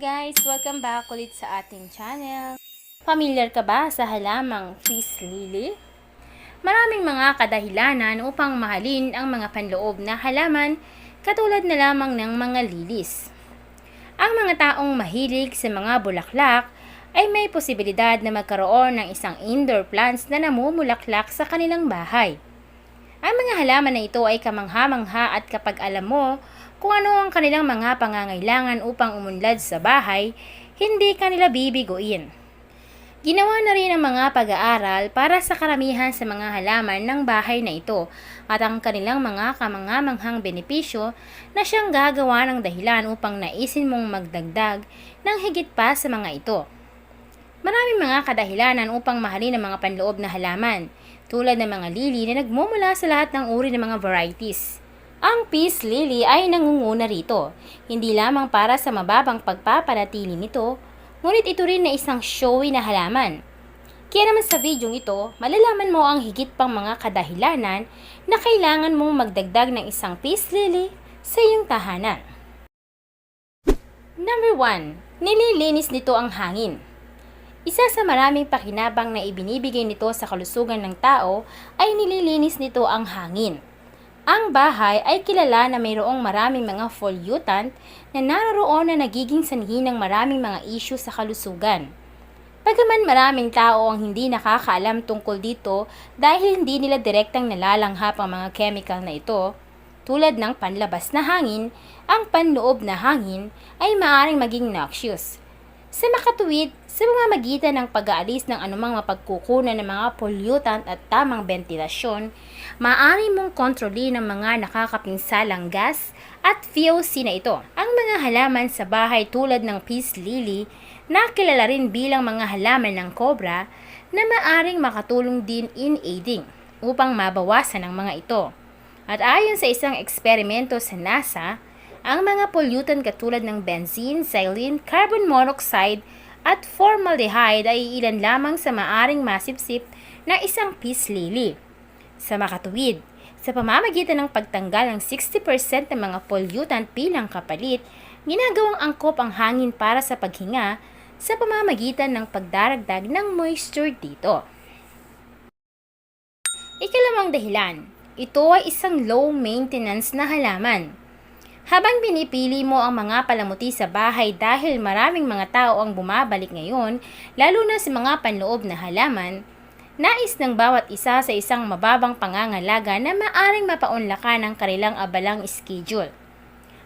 guys! Welcome back ulit sa ating channel. Familiar ka ba sa halamang peace lily? Maraming mga kadahilanan upang mahalin ang mga panloob na halaman katulad na lamang ng mga lilis. Ang mga taong mahilig sa mga bulaklak ay may posibilidad na magkaroon ng isang indoor plants na namumulaklak sa kanilang bahay. Ang mga halaman na ito ay kamangha-mangha at kapag alam mo kung ano ang kanilang mga pangangailangan upang umunlad sa bahay, hindi kanila bibiguin. Ginawa na rin ang mga pag-aaral para sa karamihan sa mga halaman ng bahay na ito at ang kanilang mga kamangha-manghang benepisyo na siyang gagawa ng dahilan upang naisin mong magdagdag ng higit pa sa mga ito. Maraming mga kadahilanan upang mahalin ang mga panloob na halaman, tulad ng mga lili na nagmumula sa lahat ng uri ng mga varieties. Ang peace lily ay nangunguna rito, hindi lamang para sa mababang pagpapanatili nito, ngunit ito rin na isang showy na halaman. Kaya naman sa videong ito, malalaman mo ang higit pang mga kadahilanan na kailangan mong magdagdag ng isang peace lily sa iyong tahanan. Number 1. Nililinis nito ang hangin. Isa sa maraming pakinabang na ibinibigay nito sa kalusugan ng tao ay nililinis nito ang hangin. Ang bahay ay kilala na mayroong maraming mga pollutant na naroroon na nagiging sanhi ng maraming mga issue sa kalusugan. Bagaman maraming tao ang hindi nakakaalam tungkol dito dahil hindi nila direktang nalalanghap ang mga chemical na ito, tulad ng panlabas na hangin, ang panloob na hangin ay maaaring maging noxious. Sa makatuwid, sa pamamagitan ng pag-aalis ng anumang mapagkukunan ng mga pollutant at tamang ventilasyon, maaari mong kontrolin ang mga nakakapinsalang gas at VOC na ito. Ang mga halaman sa bahay tulad ng peace lily, na kilala rin bilang mga halaman ng cobra, na maaring makatulong din in aiding upang mabawasan ang mga ito. At ayon sa isang eksperimento sa NASA, ang mga pollutant katulad ng benzene, xylene, carbon monoxide at formaldehyde ay ilan lamang sa maaring masipsip na isang peace lily. Sa makatuwid, sa pamamagitan ng pagtanggal ng 60% ng mga pollutant bilang kapalit, ginagawang angkop ang hangin para sa paghinga sa pamamagitan ng pagdaragdag ng moisture dito. Ikalawang dahilan, ito ay isang low maintenance na halaman. Habang pinipili mo ang mga palamuti sa bahay dahil maraming mga tao ang bumabalik ngayon, lalo na sa mga panloob na halaman, nais ng bawat isa sa isang mababang pangangalaga na maaring mapaunlakan ang kanilang abalang schedule.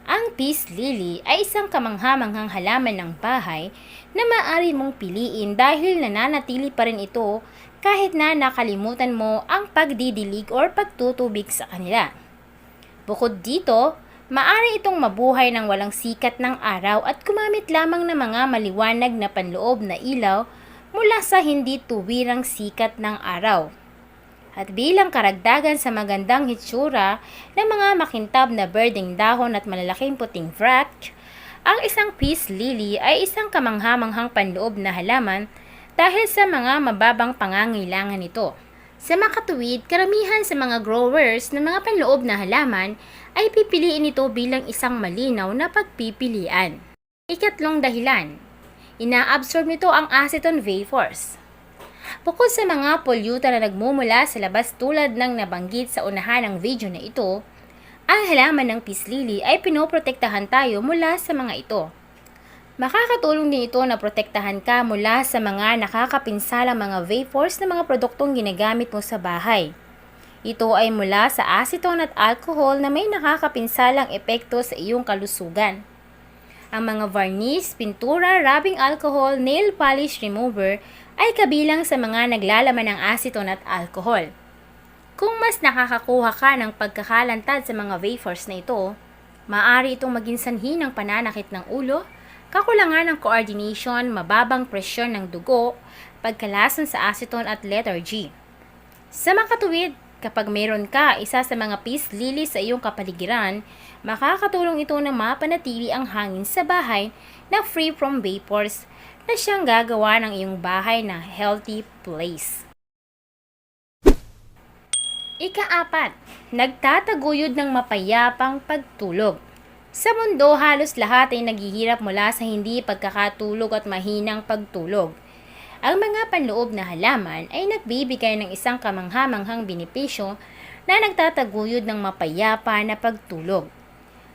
Ang peace lily ay isang kamangha-manghang halaman ng bahay na maaari mong piliin dahil nananatili pa rin ito kahit na nakalimutan mo ang pagdidilig o pagtutubig sa kanila. Bukod dito, maaari itong mabuhay ng walang sikat ng araw at gumamit lamang ng mga maliwanag na panloob na ilaw mula sa hindi tuwirang sikat ng araw. At bilang karagdagan sa magandang hitsura ng mga makintab na birding dahon at malalaking puting bracts, ang isang peace lily ay isang kamangha-manghang panloob na halaman dahil sa mga mababang pangangailangan nito. Sa makatuwid, karamihan sa mga growers ng mga panloob na halaman ay pipiliin ito bilang isang malinaw na pagpipilian. Ikatlong dahilan, inaabsorb nito ang acetone vapors. Bukod sa mga pollutant na nagmumula sa labas tulad ng nabanggit sa unahan ng video na ito, ang halaman ng peace lily ay pinoprotektahan tayo mula sa mga ito. Makakatulong din ito na protektahan ka mula sa mga nakakapinsalang mga vapors na mga produktong ginagamit mo sa bahay. Ito ay mula sa acetone at alcohol na may nakakapinsalang epekto sa iyong kalusugan. Ang mga varnish, pintura, rubbing alcohol, nail polish remover ay kabilang sa mga naglalaman ng acetone at alcohol. Kung mas nakakakuha ka ng pagkakalantad sa mga vapors na ito, maaari itong maging sanhi ng pananakit ng ulo, kakulangan ng coordination, mababang presyon ng dugo, pagkalason sa acetone at lethargy. Sa makatuwid, kapag mayroon ka isa sa mga peace lily sa iyong kapaligiran, makakatulong ito na mapanatili ang hangin sa bahay na free from vapors na siyang gagawa ng iyong bahay na healthy place. Ika-4, nagtataguyod ng mapayapang pagtulog. Sa mundo, halos lahat ay naghihirap mula sa hindi pagkakatulog at mahinang pagtulog. Ang mga panloob na halaman ay nagbibigay ng isang kamanghamanghang benepisyo na nagtataguyod ng mapayapa na pagtulog.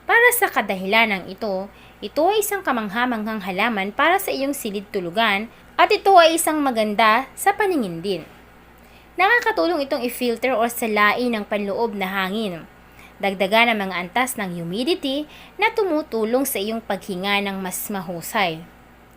Para sa kadahilanang ito ay isang kamanghamanghang halaman para sa iyong silid tulugan at ito ay isang maganda sa paningin din. Nakakatulong itong i-filter o salain ng panloob na hangin. Dagdagan ang mga antas ng humidity na tumutulong sa iyong paghinga ng mas mahusay.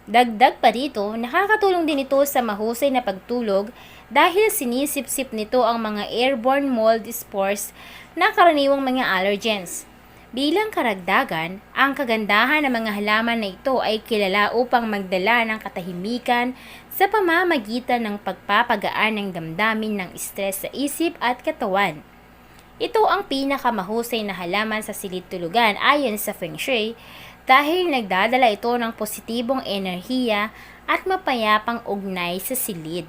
Dagdag pa rito, nakakatulong din ito sa mahusay na pagtulog dahil sinisipsip nito ang mga airborne mold spores na karaniwang mga allergens. Bilang karagdagan, ang kagandahan ng mga halaman na ito ay kilala upang magdala ng katahimikan sa pamamagitan ng pagpapagaan ng damdamin ng stress sa isip at katawan. Ito ang pinakamahusay na halaman sa silid tulugan ayon sa Feng Shui dahil nagdadala ito ng positibong enerhiya at mapayapang ugnay sa silid.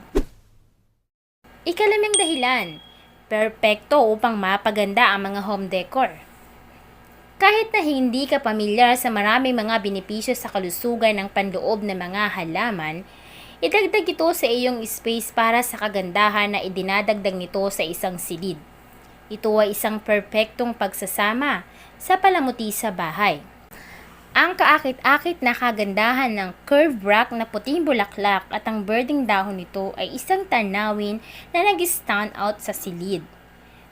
Ikalimang dahilan, perpekto upang mapaganda ang mga home decor. Kahit na hindi ka pamilyar sa maraming mga benepisyo sa kalusugan ng panloob na mga halaman, idagdag ito sa iyong space para sa kagandahan na idinadagdag nito sa isang silid. Ito ay isang perpektong pagsasama sa palamuti sa bahay. Ang kaakit-akit na kagandahan ng curved rock na puting bulaklak at ang birding dahon nito ay isang tanawin na nag-stand out sa silid.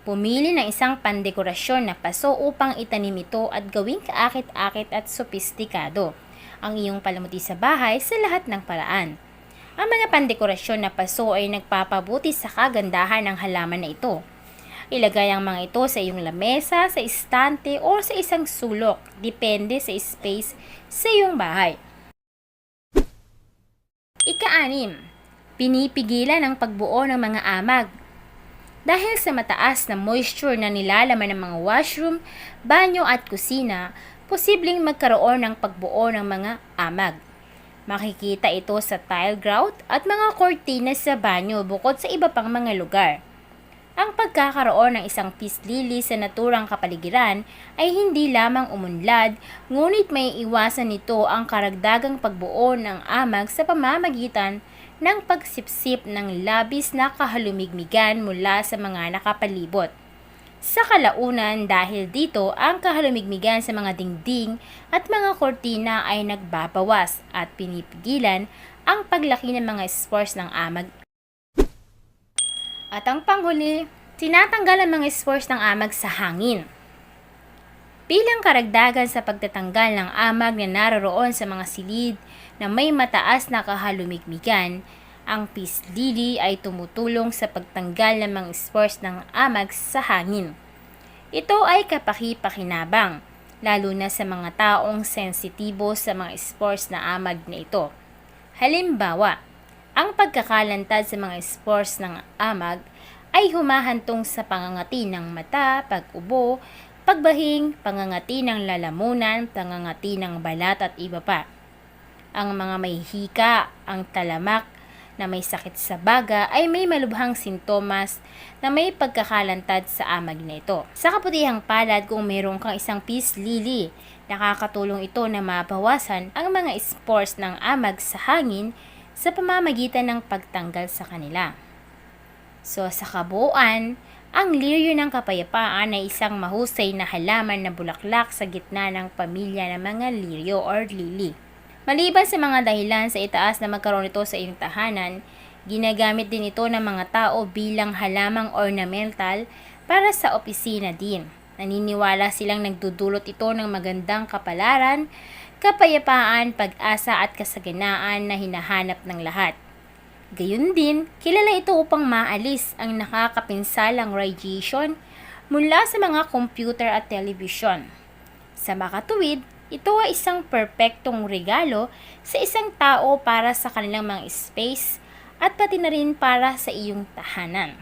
Pumili ng isang pandekorasyon na paso upang itanim ito at gawing kaakit-akit at sopistikado ang iyong palamuti sa bahay sa lahat ng paraan. Ang mga pandekorasyon na paso ay nagpapabuti sa kagandahan ng halaman na ito. Ilagay ang mga ito sa iyong lamesa, sa estante o sa isang sulok, depende sa space sa iyong bahay. Ika-6, pinipigilan ang pagbuo ng mga amag. Dahil sa mataas na moisture na nilalaman ng mga washroom, banyo at kusina, posibleng magkaroon ng pagbuo ng mga amag. Makikita ito sa tile grout at mga kortina sa banyo bukod sa iba pang mga lugar. Ang pagkakaroon ng isang peace lily sa naturang kapaligiran ay hindi lamang umunlad, ngunit may iwasan nito ang karagdagang pagbuo ng amag sa pamamagitan ng pagsipsip ng labis na kahalumigmigan mula sa mga nakapalibot. Sa kalaunan, dahil dito, ang kahalumigmigan sa mga dingding at mga kortina ay nagbabawas at pinipigilan ang paglaki ng mga spores ng amag. At ang panghuli, tinatanggal ang mga spores ng amag sa hangin. Bilang karagdagan sa pagtatanggal ng amag na naroroon sa mga silid na may mataas na kahalumigmigan, ang peace lily ay tumutulong sa pagtanggal ng mga spores ng amag sa hangin. Ito ay kapaki-pakinabang, lalo na sa mga taong sensitibo sa mga spores na amag na ito. Halimbawa, ang pagkakalantad sa mga spores ng amag ay humahantong sa pangangati ng mata, pag-ubo, pagbahing, pangangati ng lalamunan, pangangati ng balat at iba pa. Ang mga may hika, ang talamak na may sakit sa baga ay may malubhang sintomas na may pagkakalantad sa amag na ito. Sa kaputihang palad, kung mayroon kang isang peace lily, nakakatulong ito na mabawasan ang mga spores ng amag sa hangin sa pamamagitan ng pagtanggal sa kanila. So sa kabuuan, ang liryo ng kapayapaan ay isang mahusay na halaman na bulaklak sa gitna ng pamilya ng mga liryo or lily. Maliban sa mga dahilan sa itaas na magkaroon ito sa iyong tahanan, ginagamit din ito ng mga tao bilang halamang ornamental para sa opisina din. Naniniwala silang nagdudulot ito ng magandang kapalaran, kapayapaan, pag-asa at kasaganaan na hinahanap ng lahat. Gayun din, kilala ito upang maalis ang nakakapinsalang radiation mula sa mga computer at television. Sa makatuwid, ito ay isang perpektong regalo sa isang tao para sa kanilang mga space at pati na rin para sa iyong tahanan.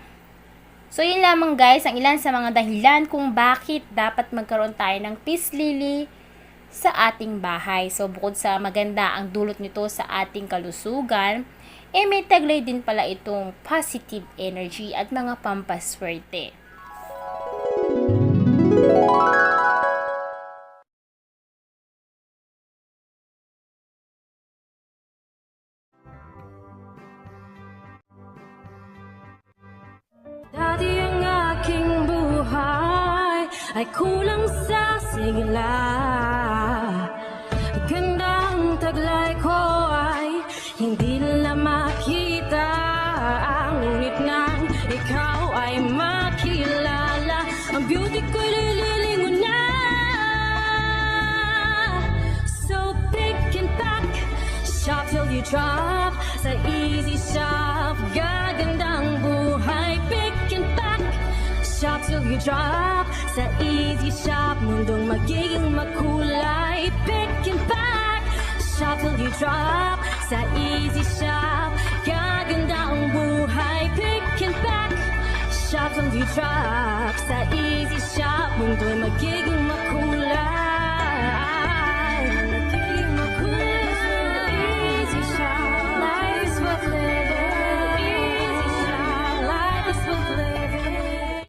So yun lamang guys, ang ilan sa mga dahilan kung bakit dapat magkaroon tayo ng peace lily sa ating bahay. So bukod sa maganda ang dulot nito sa ating kalusugan, may taglay din pala itong positive energy at mga pampaswerte. ay kulang sa sigla. Gandang taglay ko ay hindi nila makita, ngunit nang ikaw ay makilala, ang beauty ko'y lililingon na. So pick and pack, shop till you drop, sa easy shop, gagandang buhay. Pick and pack, shop till you drop, sa easy shop, mundong magiging makulay. Pick and pack, shop till you drop, sa easy shop, gaganda ang buhay. Pick and pack, shop till you drop, sa easy shop, mundong magiging makulay.